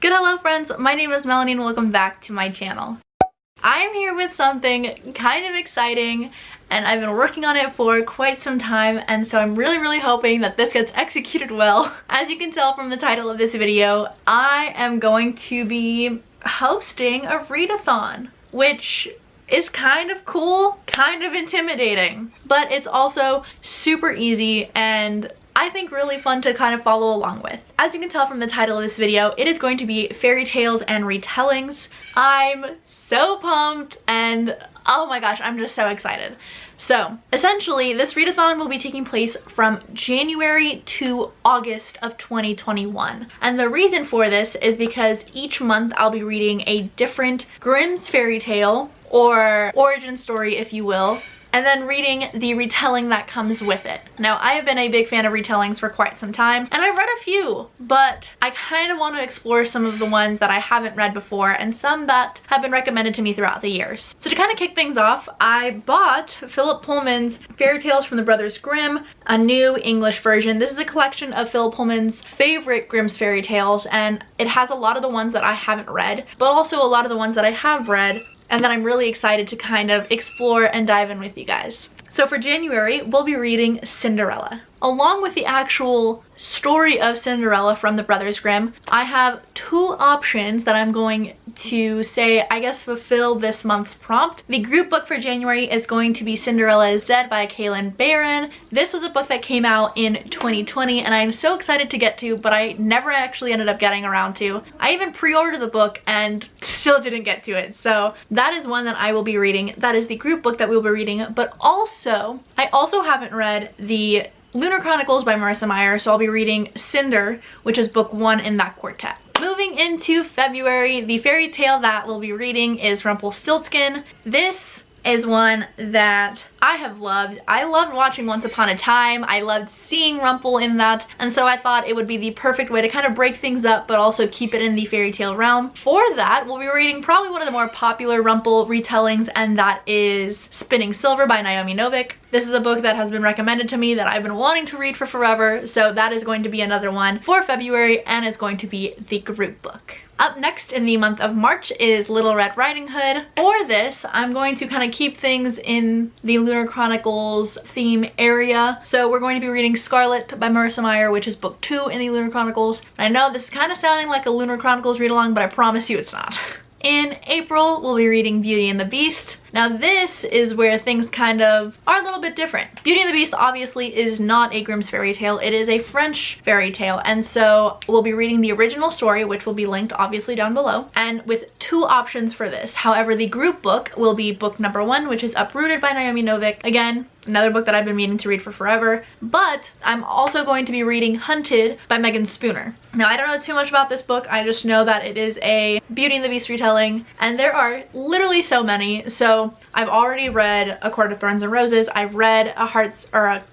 Good hello friends, my name is Melanie and welcome back to my channel. I am here with something kind of exciting and I've been working on it for quite some time, and so I'm really hoping that this gets executed well. As you can tell from the title of this video, I am going to be hosting a readathon, which is kind of cool, kind of intimidating, but it's also super easy and I think really fun to kind of follow along with. As you can tell from the title of this video, it is going to be fairy tales and retellings. I'm so pumped and oh my gosh, I'm just so excited. So essentially this readathon will be taking place from January to August of 2021. And the reason for this is because each month I'll be reading a different Grimm's fairy tale or origin story, if you will, and then reading the retelling that comes with it. Now, I have been a big fan of retellings for quite some time, and I've read a few, but I kind of want to explore some of the ones that I haven't read before and some that have been recommended to me throughout the years. So to kind of kick things off, I bought Philip Pullman's Fairytales from the Brothers Grimm, a new English version. This is a collection of Philip Pullman's favorite Grimm's fairy tales, and it has a lot of the ones that I haven't read, but also a lot of the ones that I have read and that I'm really excited to kind of explore and dive in with you guys. So for January, we'll be reading Cinderella. Along with the actual story of Cinderella from the Brothers Grimm, I have two options that I'm going to say, I guess, fulfill this month's prompt. The group book for January is going to be Cinderella is Dead by Kaylen Barron. This was a book that came out in 2020 and I'm so excited to get to, but I never actually ended up getting around to. I even pre-ordered the book and still didn't get to it. So that is one that I will be reading. That is the group book that we'll be reading, but also, I also haven't read the Lunar Chronicles by Marissa Meyer, so I'll be reading Cinder, which is book 1 in that quartet. Moving into February, the fairy tale that we'll be reading is Rumplestiltskin. This is one that I have loved. I loved watching Once Upon a Time. I loved seeing Rumple in that, and so I thought it would be the perfect way to kind of break things up but also keep it in the fairy tale realm. For that, we'll be reading probably one of the more popular Rumple retellings, and that is Spinning Silver by Naomi Novik. This is a book that has been recommended to me that I've been wanting to read for forever, so that is going to be another one for February, and it's going to be the group book. Up next in the month of March is Little Red Riding Hood. For this, I'm going to kind of keep things in the Lunar Chronicles theme area. So we're going to be reading Scarlett by Marissa Meyer, which is book 2 in the Lunar Chronicles. I know this is kind of sounding like a Lunar Chronicles read-along, but I promise you it's not. In April, we'll be reading Beauty and the Beast. Now this is where things kind of are a little bit different. Beauty and the Beast obviously is not a Grimm's fairy tale. It is a French fairy tale, and so we'll be reading the original story, which will be linked obviously down below, and with two options for this. However, the group book will be book number 1, which is Uprooted by Naomi Novik. Again, another book that I've been meaning to read for forever, but I'm also going to be reading Hunted by Megan Spooner. Now, I don't know too much about this book. I just know that it is a Beauty and the Beast retelling, and there are literally so many. So I've already read A Court of Thorns and Roses. I've read A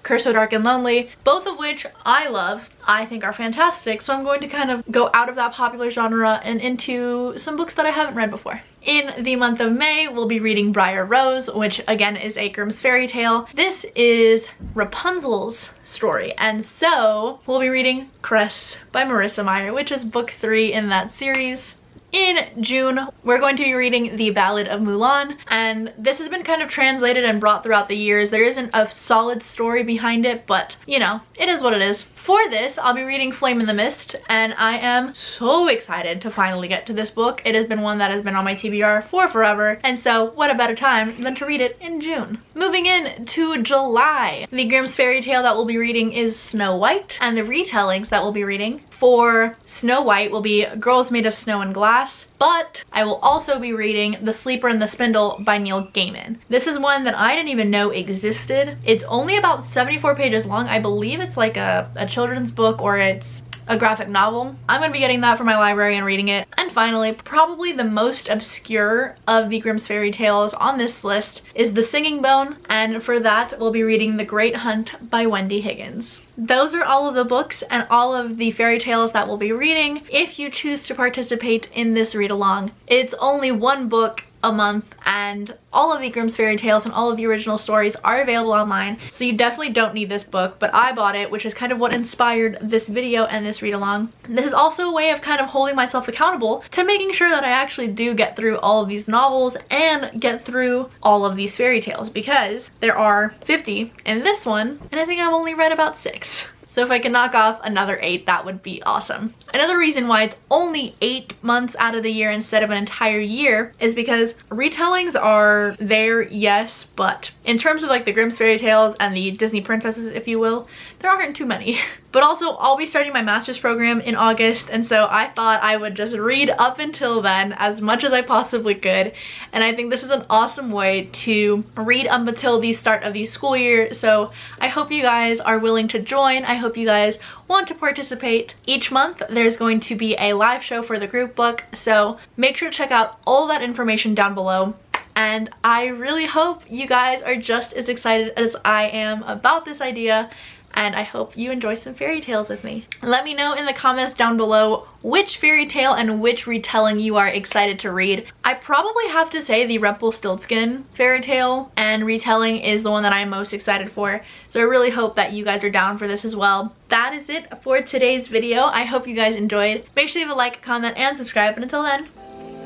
Curse So Dark and Lonely, both of which I love. I think are fantastic. So I'm going to kind of go out of that popular genre and into some books that I haven't read before. In the month of May, we'll be reading Briar Rose, which again is a Grimm's fairy tale. This is Rapunzel's story, and so we'll be reading Cress by Marissa Meyer, which is book 3 in that series. In June, we're going to be reading The Ballad of Mulan, and this has been kind of translated and brought throughout the years. There isn't a solid story behind it, but you know, it is what it is. For this, I'll be reading Flame in the Mist, and I am so excited to finally get to this book. It has been one that has been on my TBR for forever, and so what a better time than to read it in June. Moving in to July, the Grimm's fairy tale that we'll be reading is Snow White, and the retellings that we'll be reading for Snow White will be Girls Made of Snow and Glass, but I will also be reading The Sleeper and the Spindle by Neil Gaiman. This is one that I didn't even know existed. It's only about 74 pages long. I believe it's like a children's book, or it's a graphic novel. I'm gonna be getting that from my library and reading it. And finally, probably the most obscure of the Grimm's fairy tales on this list is The Singing Bone, and for that we'll be reading The Great Hunt by Wendy Higgins. Those are all of the books and all of the fairy tales that we'll be reading if you choose to participate in this read along. It's only one book a month, and all of the Grimm's fairy tales and all of the original stories are available online, so you definitely don't need this book, but I bought it, which is kind of what inspired this video and this read along. This is also a way of kind of holding myself accountable to making sure that I actually do get through all of these novels and get through all of these fairy tales, because there are 50 in this one and I think I've only read about 6. So if I can knock off another 8, that would be awesome. Another reason why it's only 8 months out of the year instead of an entire year is because retellings are there, yes, but in terms of like the Grimm's fairy tales and the Disney princesses, if you will, there aren't too many. But also, I'll be starting my master's program in August, and so I thought I would just read up until then as much as I possibly could. And I think this is an awesome way to read up until the start of the school year. So I hope you guys are willing to join. I hope you guys want to participate. Each month there's going to be a live show for the group book, so make sure to check out all that information down below. And I really hope you guys are just as excited as I am about this idea, and I hope you enjoy some fairy tales with me. Let me know in the comments down below which fairy tale and which retelling you are excited to read. I probably have to say the Rumplestiltskin fairy tale and retelling is the one that I'm most excited for, so I really hope that you guys are down for this as well. That is it for today's video. I hope you guys enjoyed. Make sure you leave a like, comment, and subscribe, and until then,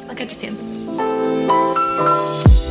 I'll catch you soon.